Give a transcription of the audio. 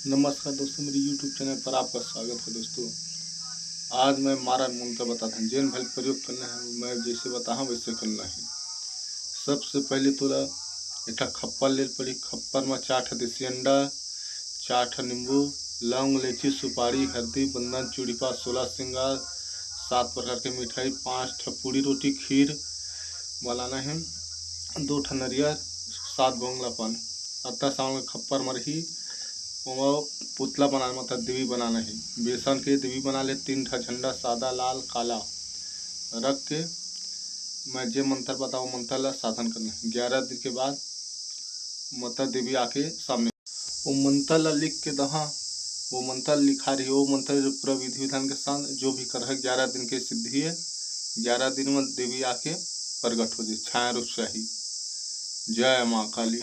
नमस्कार दोस्तों, मेरे YouTube चैनल पर आपका स्वागत है। दोस्तों, आज मैं मारा मंत्र बताता हूँ। जेन भल प्रयोग करना है, मैं जैसे बताऊँ वैसे करना है। सबसे पहले तोरा एक खप्पर ले पड़ी। खप्पर में 4 देसी अंडा, 4 नींबू, लौंग, इलायची, सुपारी, हल्दी, बंधन, चूड़ीपा, 16 श्रृंगार, 7 प्रकार की मिठाई, 5 पूड़ी रोटी खीर बनाना है, 2 नरियर, 7 बोंगला पान। अत्ता सावन खप्पर मरही वो पुतला बनाना, मतलब देवी बनाना है। बेसन के देवी बना ले। 3 झंडा सादा लाल काला रख के मैं जे मंत्र बताऊँ मंत्र ला साधन करना है। 11 दिन के बाद माता देवी आके सामने वो मंत्र ला लिख के दहा। वो मंत्र लिखा रही, वो मंत्र पूरा विधि विधान के साथ जो भी कर है। 11 दिन की सिद्धि है। 11 दिन में देवी आके प्रकट हो जाए, छाया रूप से ही। जय माँ काली।